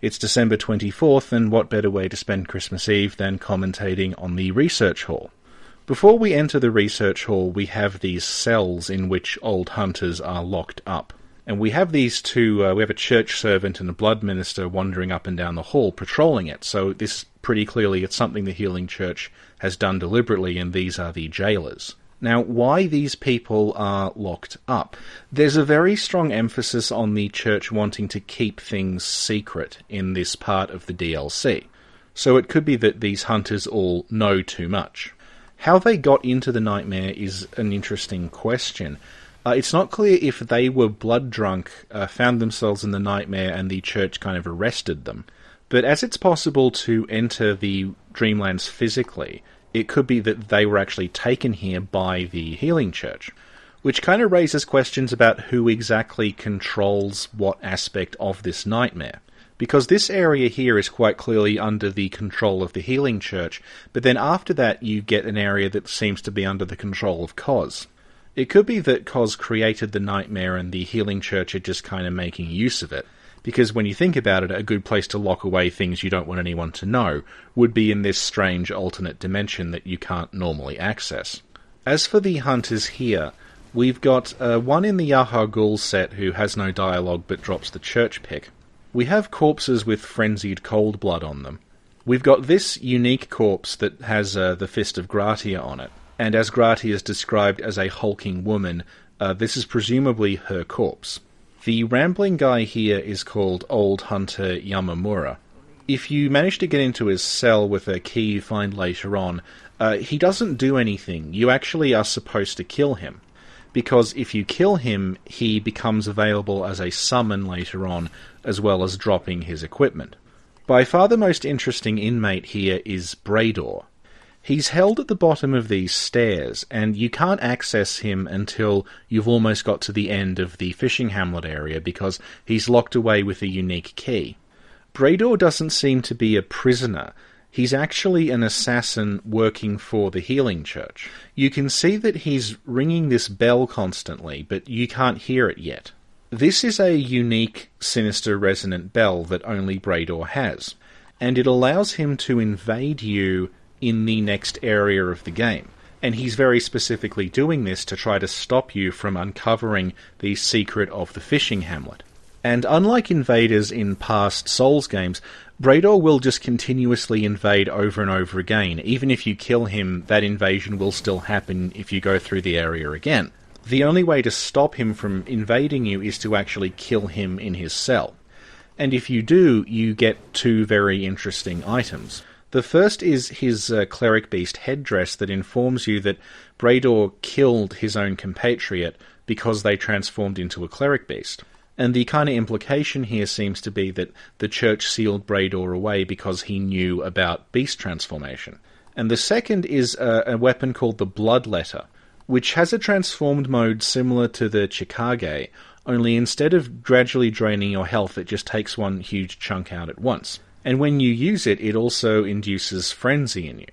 It's December 24th, and what better way to spend Christmas Eve than commentating on the research hall? Before we enter the research hall, we have these cells in which old hunters are locked up. And we have these two, we have a church servant and a blood minister wandering up and down the hall, patrolling it. So this, pretty clearly, it's something the Healing Church has done deliberately, and these are the jailers. Now, why these people are locked up? There's a very strong emphasis on the church wanting to keep things secret in this part of the DLC. So it could be that these hunters all know too much. How they got into the nightmare is an interesting question. It's not clear if they were blood drunk, found themselves in the nightmare, and the church kind of arrested them. But as it's possible to enter the Dreamlands physically, it could be that they were actually taken here by the Healing Church, which kind of raises questions about who exactly controls what aspect of this nightmare. Because this area here is quite clearly under the control of the Healing Church, but then after that you get an area that seems to be under the control of Kos. It could be that Kos created the nightmare and the Healing Church are just kind of making use of it. Because when you think about it, a good place to lock away things you don't want anyone to know would be in this strange alternate dimension that you can't normally access. As for the hunters here, we've got one in the Yaha Ghul set who has no dialogue but drops the church pick. We have corpses with frenzied cold blood on them. We've got this unique corpse that has the Fist of Gratia on it. And as Gratia is described as a hulking woman, this is presumably her corpse. The rambling guy here is called Old Hunter Yamamura. If you manage to get into his cell with a key you find later on, he doesn't do anything. You actually are supposed to kill him. Because if you kill him, he becomes available as a summon later on, as well as dropping his equipment. By far the most interesting inmate here is Brador. He's held at the bottom of these stairs, and you can't access him until you've almost got to the end of the fishing hamlet area, because he's locked away with a unique key. Brador doesn't seem to be a prisoner. He's actually an assassin working for the Healing Church. You can see that he's ringing this bell constantly, but you can't hear it yet. This is a unique, sinister resonant bell that only Brador has, and it allows him to invade you in the next area of the game. And he's very specifically doing this to try to stop you from uncovering the secret of the fishing hamlet. And unlike invaders in past Souls games, Brador will just continuously invade over and over again. Even if you kill him, that invasion will still happen if you go through the area again. The only way to stop him from invading you is to actually kill him in his cell. And if you do, you get two very interesting items. The first is his cleric beast headdress that informs you that Brador killed his own compatriot because they transformed into a cleric beast. And the kind of implication here seems to be that the church sealed Brador away because he knew about beast transformation. And the second is a weapon called the Blood Letter, which has a transformed mode similar to the Chikage, only instead of gradually draining your health, it just takes one huge chunk out at once. And when you use it, it also induces frenzy in you.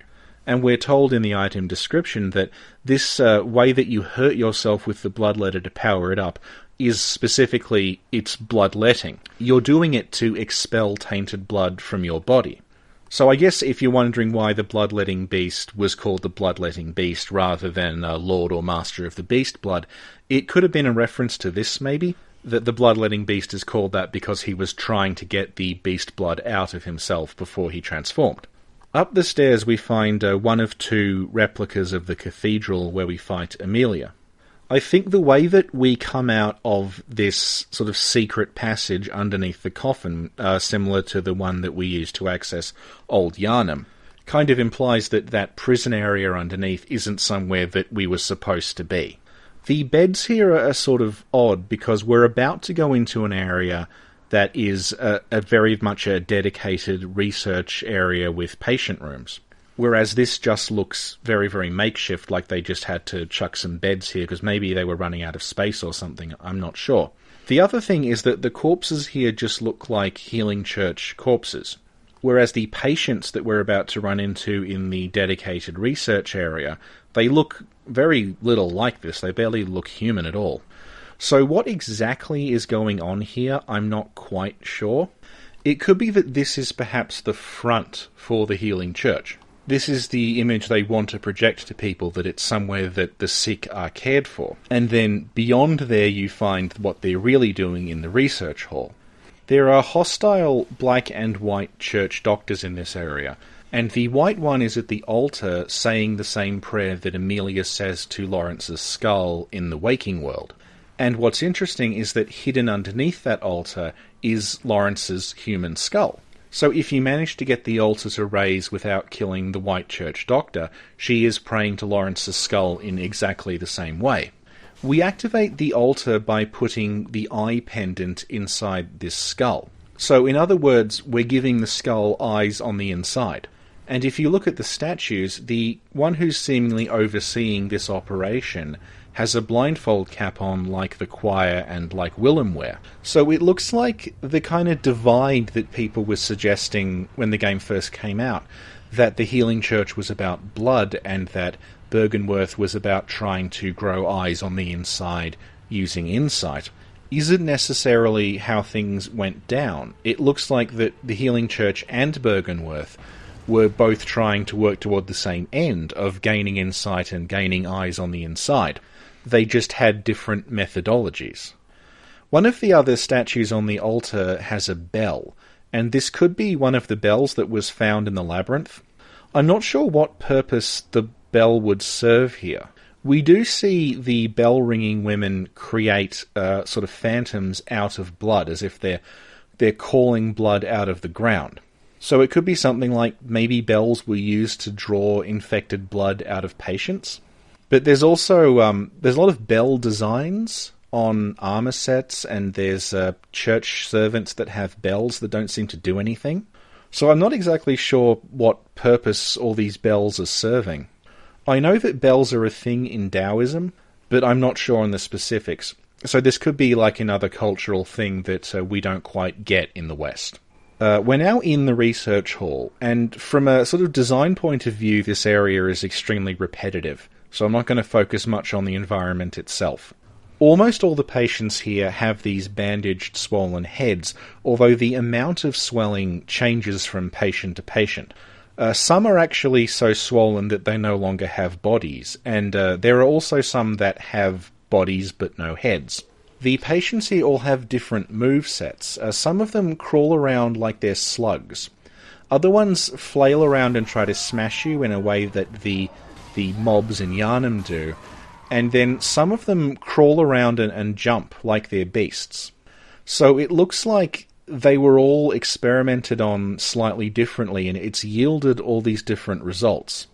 And we're told in the item description that this way that you hurt yourself with the bloodletter to power it up is specifically its bloodletting. You're doing it to expel tainted blood from your body. So I guess if you're wondering why the bloodletting beast was called the bloodletting beast rather than Lord or Master of the Beast Blood, it could have been a reference to this maybe? That the bloodletting beast is called that because he was trying to get the beast blood out of himself before he transformed. Up the stairs we find one of two replicas of the cathedral where we fight Amelia. I think the way that we come out of this sort of secret passage underneath the coffin, similar to the one that we used to access Old Yarnum, kind of implies that that prison area underneath isn't somewhere that we were supposed to be. The beds here are sort of odd because we're about to go into an area that is a very much a dedicated research area with patient rooms. Whereas this just looks very, very makeshift, like they just had to chuck some beds here because maybe they were running out of space or something, I'm not sure. The other thing is that the corpses here just look like Healing Church corpses. Whereas the patients that we're about to run into in the dedicated research area, they look very little like this. They barely look human at all. So what exactly is going on here, I'm not quite sure. It could be that this is perhaps the front for the healing church. This is the image they want to project to people, that it's somewhere that the sick are cared for. And then beyond there you find what they're really doing in the research hall. There are hostile black and white church doctors in this area, and the white one is at the altar saying the same prayer that Amelia says to Lawrence's skull in the waking world. And what's interesting is that hidden underneath that altar is Lawrence's human skull. So if you manage to get the altar to raise without killing the white church doctor, she is praying to Lawrence's skull in exactly the same way. We activate the altar by putting the eye pendant inside this skull. So in other words, we're giving the skull eyes on the inside. And if you look at the statues, the one who's seemingly overseeing this operation has a blindfold cap on like the choir and like Willem wear. So it looks like the kind of divide that people were suggesting when the game first came out, that the healing church was about blood and that Byrgenwerth was about trying to grow eyes on the inside using insight, isn't necessarily how things went down. It looks like that the healing church and Byrgenwerth were both trying to work toward the same end of gaining insight and gaining eyes on the inside. They just had different methodologies. One of the other statues on the altar has a bell, and this could be one of the bells that was found in the labyrinth. I'm not sure what purpose the bell would serve here. We do see the bell-ringing women create sort of phantoms out of blood, as if they're calling blood out of the ground. So it could be something like maybe bells were used to draw infected blood out of patients. But there's also there's a lot of bell designs on armor sets, and there's church servants that have bells that don't seem to do anything. So I'm not exactly sure what purpose all these bells are serving. I know that bells are a thing in Taoism, but I'm not sure on the specifics. So this could be like another cultural thing that we don't quite get in the West. We're now in the research hall, and from a sort of design point of view, this area is extremely repetitive. So I'm not going to focus much on the environment itself. Almost all the patients here have these bandaged, swollen heads, although the amount of swelling changes from patient to patient. Some are actually so swollen that they no longer have bodies, and there are also some that have bodies but no heads. The patients here all have different movesets. Some of them crawl around like they're slugs. Other ones flail around and try to smash you in a way that the mobs in Yharnam do, and then some of them crawl around and jump like they're beasts. So it looks like they were all experimented on slightly differently, and it's yielded all these different results.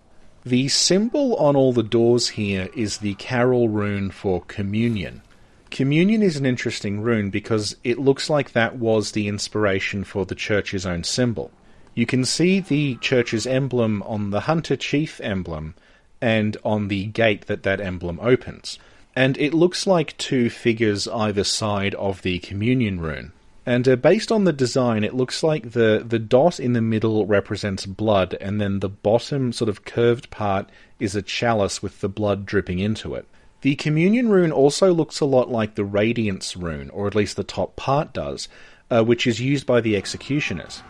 The symbol on all the doors here is the Carol rune for communion. Communion is an interesting rune because it looks like that was the inspiration for the church's own symbol. You can see the church's emblem on the Hunter Chief emblem, and on the gate that emblem opens. And it looks like two figures either side of the communion rune. And based on the design, it looks like the dot in the middle represents blood, and then the bottom sort of curved part is a chalice with the blood dripping into it. The communion rune also looks a lot like the radiance rune, or at least the top part does, which is used by the executioners.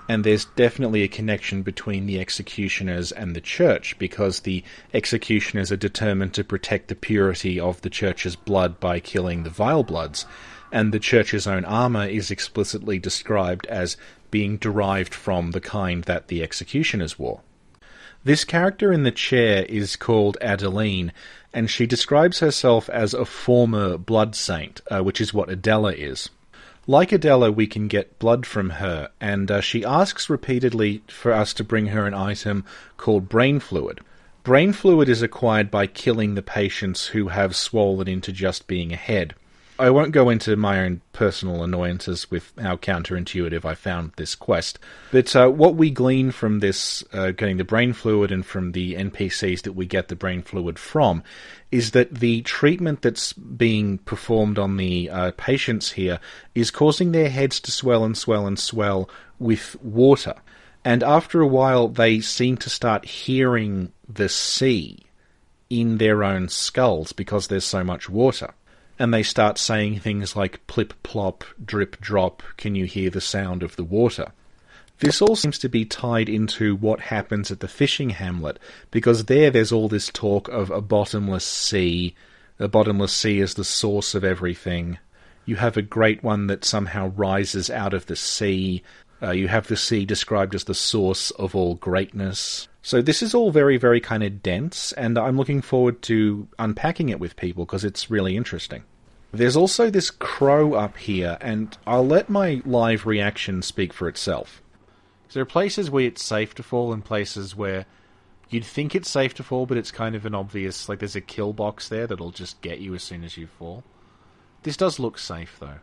And there's definitely a connection between the executioners and the church, because the executioners are determined to protect the purity of the church's blood by killing the vile bloods, and the church's own armour is explicitly described as being derived from the kind that the executioners wore. This character in the chair is called Adeline, and she describes herself as a former blood saint, which is what Adela is. Like Adela, we can get blood from her, and she asks repeatedly for us to bring her an item called brain fluid. Brain fluid is acquired by killing the patients who have swollen into just being a head. I won't go into my own personal annoyances with how counterintuitive I found this quest, but what we glean from this, getting the brain fluid and from the NPCs that we get the brain fluid from, is that the treatment that's being performed on the patients here is causing their heads to swell and swell and swell with water. And after a while, they seem to start hearing the sea in their own skulls because there's so much water. and they start saying things like plip plop, drip drop, can you hear the sound of the water? This all seems to be tied into what happens at the fishing hamlet, because there's all this talk of a bottomless sea. The bottomless sea is the source of everything. You have a great one that somehow rises out of the sea. You have the sea described as the source of all greatness. So this is all very, very kind of dense, and I'm looking forward to unpacking it with people because it's really interesting. There's also this crow up here, and I'll let my live reaction speak for itself. There are places where it's safe to fall and places where you'd think it's safe to fall, but it's kind of an obvious, like there's a kill box there that'll just get you as soon as you fall. This does look safe, though.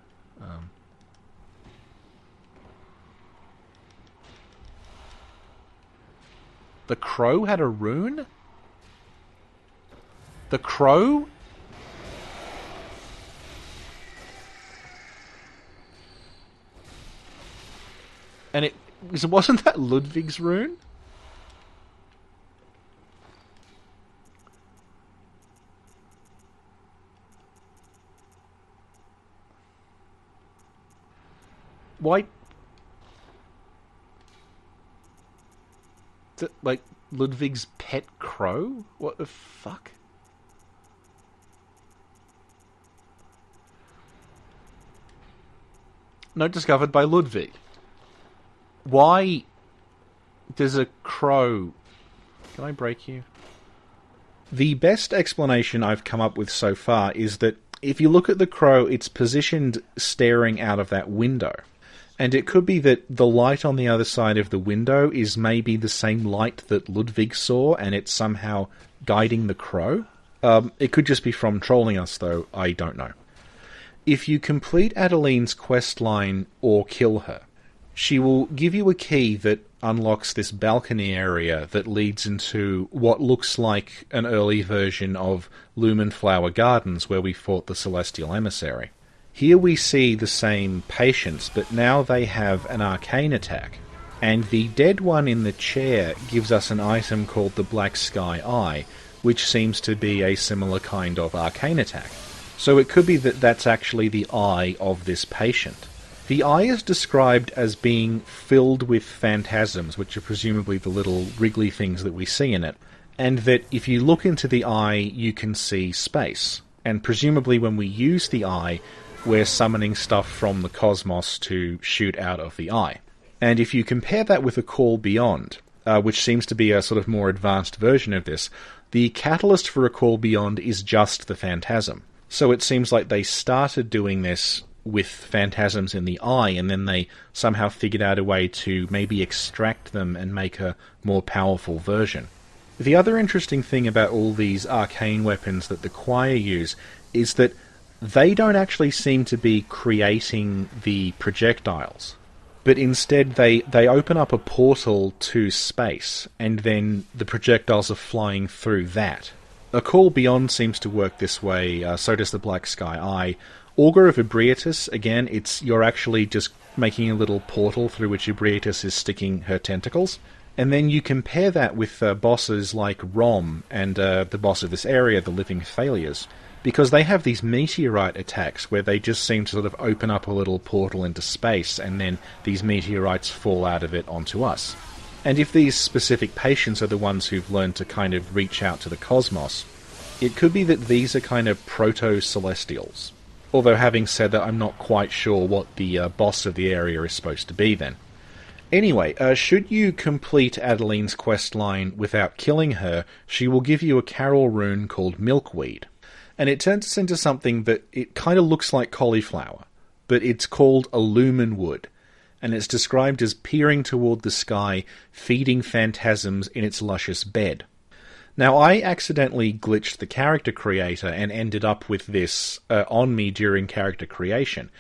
The crow had a rune? The crow? And wasn't that Ludwig's rune? Why? Like, Ludwig's pet crow? What the fuck? Note discovered by Ludwig. Why does a crow... Can I break you? The best explanation I've come up with so far is that if you look at the crow, it's positioned staring out of that window. And it could be that the light on the other side of the window is maybe the same light that Ludwig saw, and it's somehow guiding the crow. It could just be from trolling us, though. I don't know. If you complete Adeline's quest line or kill her, she will give you a key that unlocks this balcony area that leads into what looks like an early version of Lumen Flower Gardens, where we fought the Celestial Emissary. Here we see the same patients, but now they have an arcane attack. And the dead one in the chair gives us an item called the Black Sky Eye, which seems to be a similar kind of arcane attack. So it could be that that's actually the eye of this patient. The eye is described as being filled with phantasms, which are presumably the little wriggly things that we see in it, and that if you look into the eye, you can see space. And presumably when we use the eye, we're summoning stuff from the cosmos to shoot out of the eye. And if you compare that with a Call Beyond, which seems to be a sort of more advanced version of this, the catalyst for a Call Beyond is just the phantasm. So it seems like they started doing this with phantasms in the eye, and then they somehow figured out a way to maybe extract them and make a more powerful version. The other interesting thing about all these arcane weapons that the choir use is that they don't actually seem to be creating the projectiles, but instead they open up a portal to space, and then the projectiles are flying through that. A Call Beyond seems to work this way, so does the Black Sky Eye. Augur of Ebrietas, again, you're actually just making a little portal through which Ebrietas is sticking her tentacles. And then you compare that with bosses like Rom and the boss of this area, the Living Failures, because they have these meteorite attacks where they just seem to sort of open up a little portal into space, and then these meteorites fall out of it onto us. And if these specific patients are the ones who've learned to kind of reach out to the cosmos, it could be that these are kind of proto-celestials. Although having said that, I'm not quite sure what the boss of the area is supposed to be then. Anyway, should you complete Adeline's quest line without killing her, she will give you a Carol rune called Milkweed. And it turns us into something that it kind of looks like cauliflower, but it's called a lumen wood. And it's described as peering toward the sky, feeding phantasms in its luscious bed. Now, I accidentally glitched the character creator and ended up with this on me during character creation.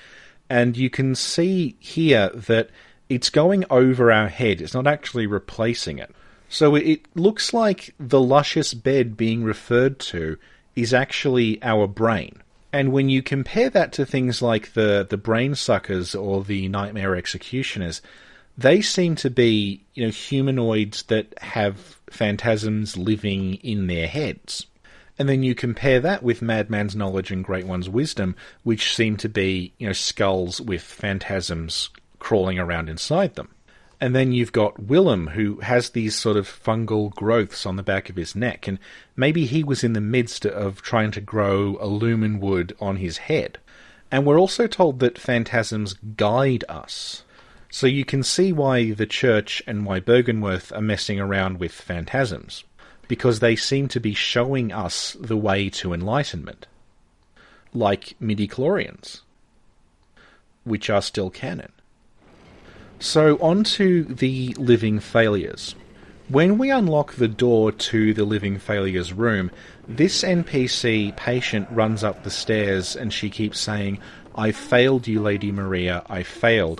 And you can see here that it's going over our head. It's not actually replacing it. So it looks like the luscious bed being referred to is actually our brain. And when you compare that to things like the brain suckers or the nightmare executioners, they seem to be, humanoids that have phantasms living in their heads. And then you compare that with Madman's knowledge and Great One's wisdom, which seem to be, skulls with phantasms crawling around inside them. And then you've got Willem, who has these sort of fungal growths on the back of his neck, and maybe he was in the midst of trying to grow a lumen wood on his head. And we're also told that phantasms guide us. So you can see why the church and why Byrgenwerth are messing around with phantasms, because they seem to be showing us the way to enlightenment. Like midi-chlorians, which are still canon. So on to the living failures. When we unlock the door to the living failures room, this NPC patient runs up the stairs and she keeps saying, "I failed you, Lady Maria, I failed,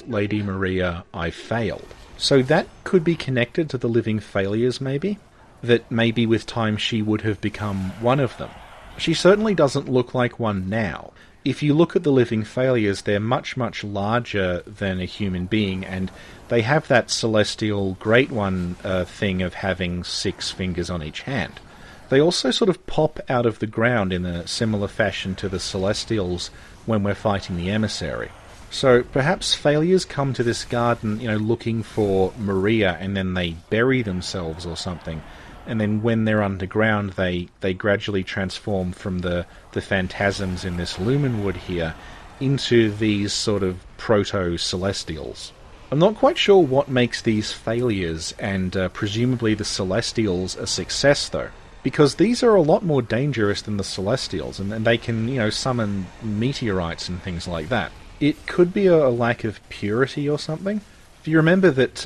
Lady Maria, I failed." So that could be connected to the living failures, maybe? That maybe with time she would have become one of them. She certainly doesn't look like one now. If you look at the living failures, they're much, much larger than a human being, and they have that celestial Great One thing of having 6 fingers on each hand. They also sort of pop out of the ground in a similar fashion to the Celestials when we're fighting the Emissary. So perhaps failures come to this garden, looking for Maria, and then they bury themselves or something. And then when they're underground, they gradually transform from the phantasms in this lumen wood here into these sort of proto-celestials. I'm not quite sure what makes these failures and presumably the celestials a success, though. Because these are a lot more dangerous than the celestials, and they can, summon meteorites and things like that. It could be a lack of purity or something. If you remember that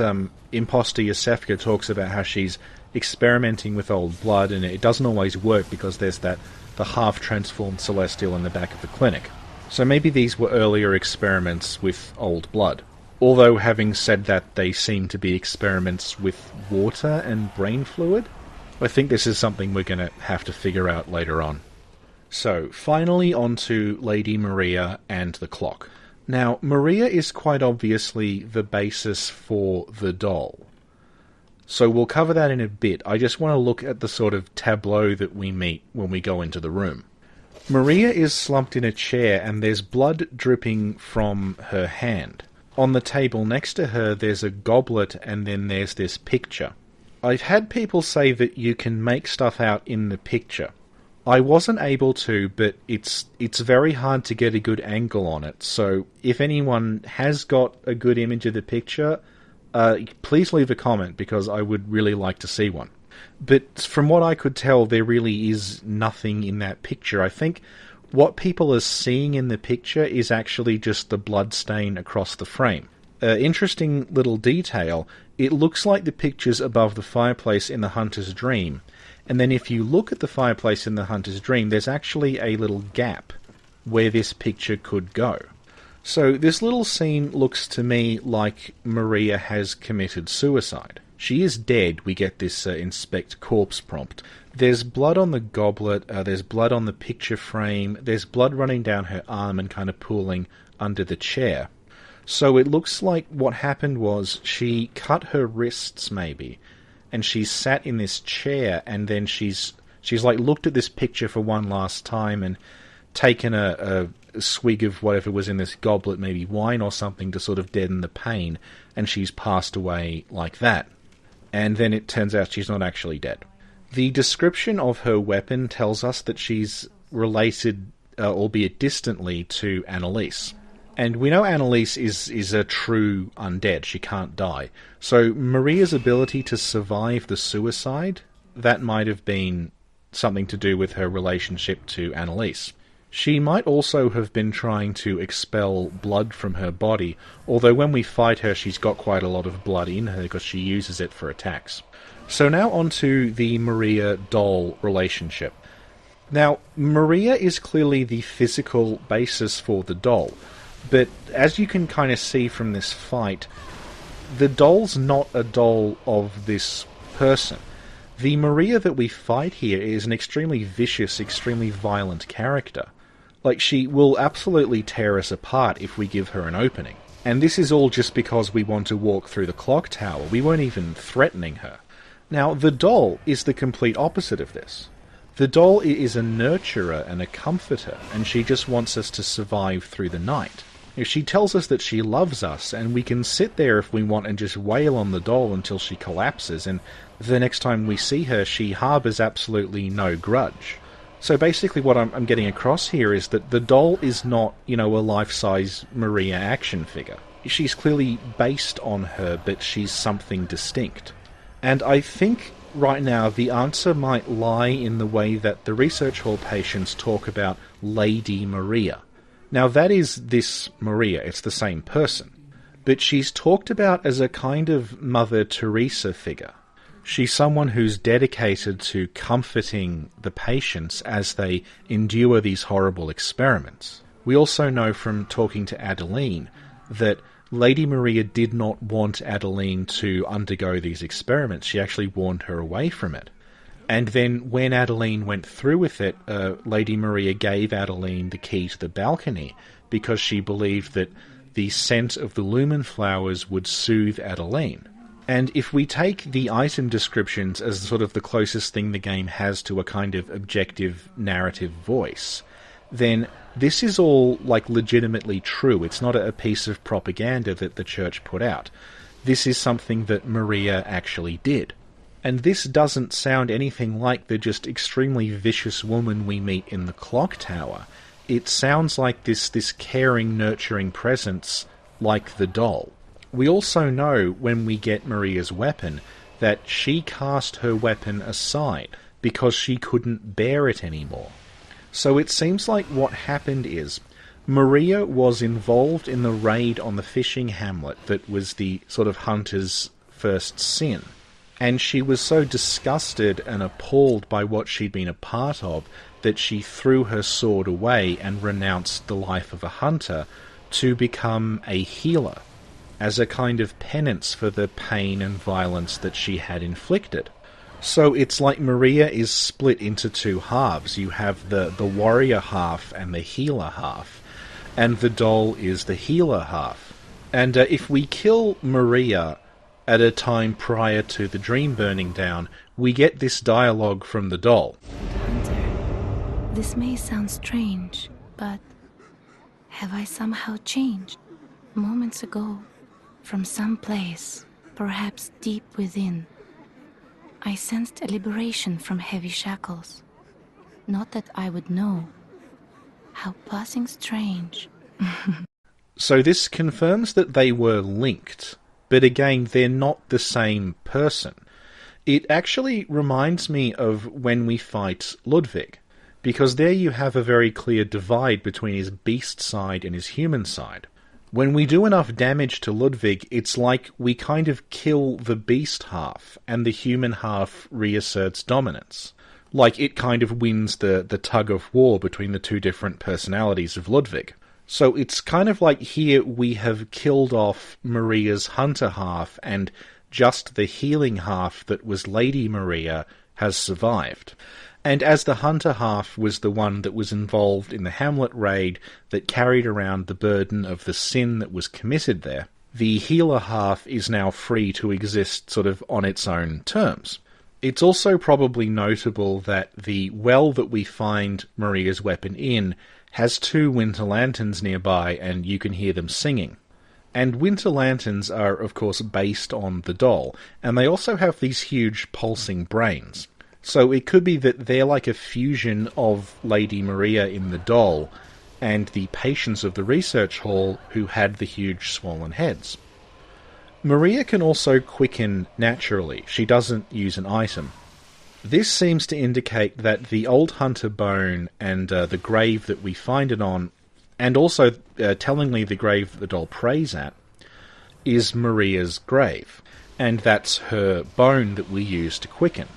Imposter Yosefka talks about how she's experimenting with old blood, and it doesn't always work because there's the half-transformed celestial in the back of the clinic. So maybe these were earlier experiments with old blood. Although, having said that, they seem to be experiments with water and brain fluid. I think this is something we're going to have to figure out later on. So, finally on to Lady Maria and the clock. Now, Maria is quite obviously the basis for the doll. So we'll cover that in a bit. I just want to look at the sort of tableau that we meet when we go into the room. Maria is slumped in a chair and there's blood dripping from her hand. On the table next to her there's a goblet and then there's this picture. I've had people say that you can make stuff out in the picture. I wasn't able to, but it's very hard to get a good angle on it, so if anyone has got a good image of the picture, please leave a comment, because I would really like to see one. But from what I could tell, there really is nothing in that picture. I think what people are seeing in the picture is actually just the blood stain across the frame. Interesting little detail, it looks like the picture's above the fireplace in the Hunter's Dream, and then if you look at the fireplace in the Hunter's Dream, there's actually a little gap where this picture could go. So this little scene looks to me like Maria has committed suicide. She is dead. We get this inspect corpse prompt. There's blood on the goblet, there's blood on the picture frame, there's blood running down her arm and kind of pooling under the chair. So it looks like what happened was she cut her wrists maybe, and she sat in this chair, and then she's like looked at this picture for one last time and taken a swig of whatever was in this goblet, maybe wine or something, to sort of deaden the pain, and she's passed away like that. And then it turns out she's not actually dead. The description of her weapon tells us that she's related, albeit distantly, to Annalise. And we know Annalise is a true undead. She can't die. So Maria's ability to survive the suicide, that might have been something to do with her relationship to Annalise. She might also have been trying to expel blood from her body, although when we fight her she's got quite a lot of blood in her because she uses it for attacks. So now on to the Maria-doll relationship. Now, Maria is clearly the physical basis for the doll, but as you can kind of see from this fight, the doll's not a doll of this person. The Maria that we fight here is an extremely vicious, extremely violent character. Like, she will absolutely tear us apart if we give her an opening. And this is all just because we want to walk through the clock tower. We weren't even threatening her. Now, the doll is the complete opposite of this. The doll is a nurturer and a comforter, and she just wants us to survive through the night. She tells us that she loves us, and we can sit there if we want and just wail on the doll until she collapses, and the next time we see her, she harbours absolutely no grudge. So basically what I'm getting across here is that the doll is not, a life-size Maria action figure. She's clearly based on her, but she's something distinct. And I think right now the answer might lie in the way that the research hall patients talk about Lady Maria. Now that is this Maria, it's the same person, but she's talked about as a kind of Mother Teresa figure. She's someone who's dedicated to comforting the patients as they endure these horrible experiments. We also know from talking to Adeline that Lady Maria did not want Adeline to undergo these experiments. She actually warned her away from it. And then when Adeline went through with it, Lady Maria gave Adeline the key to the balcony because she believed that the scent of the lumen flowers would soothe Adeline. And if we take the item descriptions as sort of the closest thing the game has to a kind of objective narrative voice, then this is all legitimately true. It's not a piece of propaganda that the church put out. This is something that Maria actually did. And this doesn't sound anything like the just extremely vicious woman we meet in the clock tower. It sounds like this caring, nurturing presence like the doll. We also know when we get Maria's weapon that she cast her weapon aside because she couldn't bear it anymore. So it seems like what happened is Maria was involved in the raid on the fishing hamlet that was the sort of hunter's first sin. And she was so disgusted and appalled by what she'd been a part of that she threw her sword away and renounced the life of a hunter to become a healer, as a kind of penance for the pain and violence that she had inflicted. So it's like Maria is split into two halves. You have the warrior half and the healer half, and the doll is the healer half. And if we kill Maria at a time prior to the dream burning down, we get this dialogue from the doll. Hunter, this may sound strange, but have I somehow changed? Moments ago, from some place, perhaps deep within, I sensed a liberation from heavy shackles. Not that I would know. How passing strange. So this confirms that they were linked, but again, they're not the same person. It actually reminds me of when we fight Ludwig, because there you have a very clear divide between his beast side and his human side. When we do enough damage to Ludwig, it's like we kind of kill the beast half, and the human half reasserts dominance. Like it kind of wins the tug of war between the two different personalities of Ludwig. So it's kind of like here we have killed off Maria's hunter half, and just the healing half that was Lady Maria has survived. And as the hunter half was the one that was involved in the Hamlet raid that carried around the burden of the sin that was committed there, the healer half is now free to exist sort of on its own terms. It's also probably notable that the well that we find Maria's weapon in has two winter lanterns nearby, and you can hear them singing. And winter lanterns are, of course, based on the doll, and they also have these huge pulsing brains. So it could be that they're like a fusion of Lady Maria in the doll and the patients of the research hall who had the huge swollen heads. Maria can also quicken naturally. She doesn't use an item. This seems to indicate that the old hunter bone and the grave that we find it on, and also tellingly the grave that the doll prays at, is Maria's grave, and that's her bone that we use to quicken.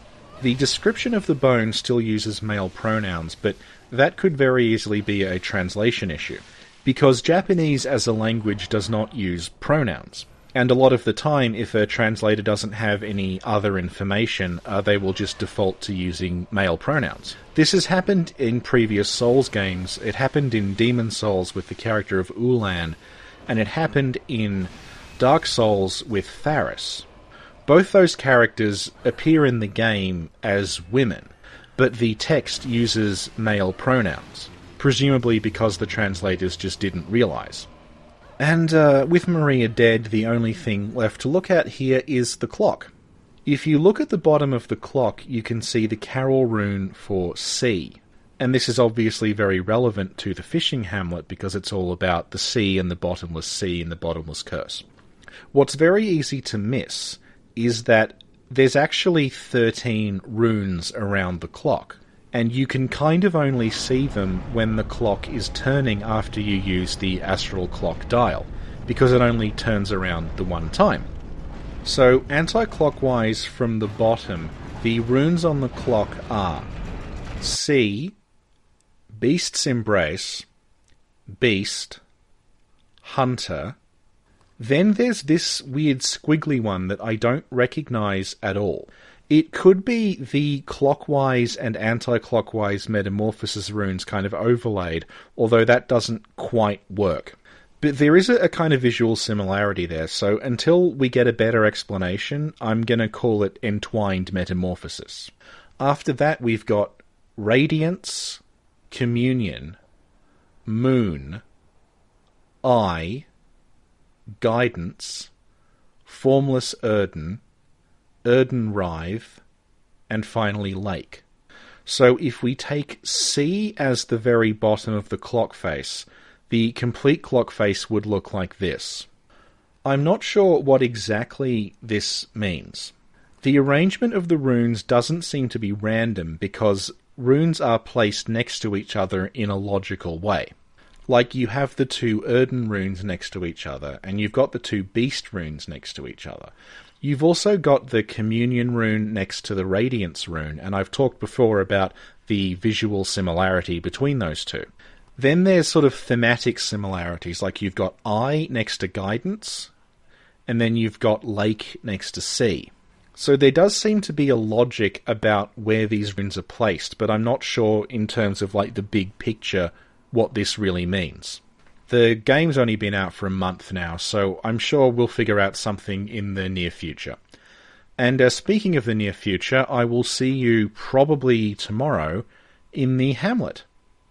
The description of the bone still uses male pronouns, but that could very easily be a translation issue, because Japanese as a language does not use pronouns. And a lot of the time, if a translator doesn't have any other information, they will just default to using male pronouns. This has happened in previous Souls games. It happened in Demon Souls with the character of Ulan, and it happened in Dark Souls with Faris. Both those characters appear in the game as women, but the text uses male pronouns, presumably because the translators just didn't realise. And with Maria dead, the only thing left to look at here is the clock. If you look at the bottom of the clock, you can see the Carol rune for sea. And this is obviously very relevant to the fishing hamlet because it's all about the sea and the bottomless curse. What's very easy to miss is that there's actually 13 runes around the clock, and you can kind of only see them when the clock is turning after you use the astral clock dial, because it only turns around the one time. So, anti-clockwise from the bottom, the runes on the clock are Sea, Beast's Embrace, Beast, Hunter. Then there's this weird squiggly one that I don't recognise at all. It could be the clockwise and anti-clockwise metamorphosis runes kind of overlaid, although that doesn't quite work. But there is a kind of visual similarity there, so until we get a better explanation, I'm going to call it entwined metamorphosis. After that, we've got Radiance, Communion, Moon, Eye, Guidance, Formless Erden, Erden Rive, and finally Lake. So if we take C as the very bottom of the clock face, the complete clock face would look like this. I'm not sure what exactly this means. The arrangement of the runes doesn't seem to be random because runes are placed next to each other in a logical way. Like you have the two Erden runes next to each other, and you've got the two Beast runes next to each other. You've also got the Communion rune next to the Radiance rune, and I've talked before about the visual similarity between those two. Then there's sort of thematic similarities, like you've got Eye next to Guidance, and then you've got Lake next to Sea. So there does seem to be a logic about where these runes are placed, but I'm not sure in terms of like the big picture what this really means. The game's only been out for a month now, so I'm sure we'll figure out something in the near future. And speaking of the near future, I will see you probably tomorrow in the Hamlet.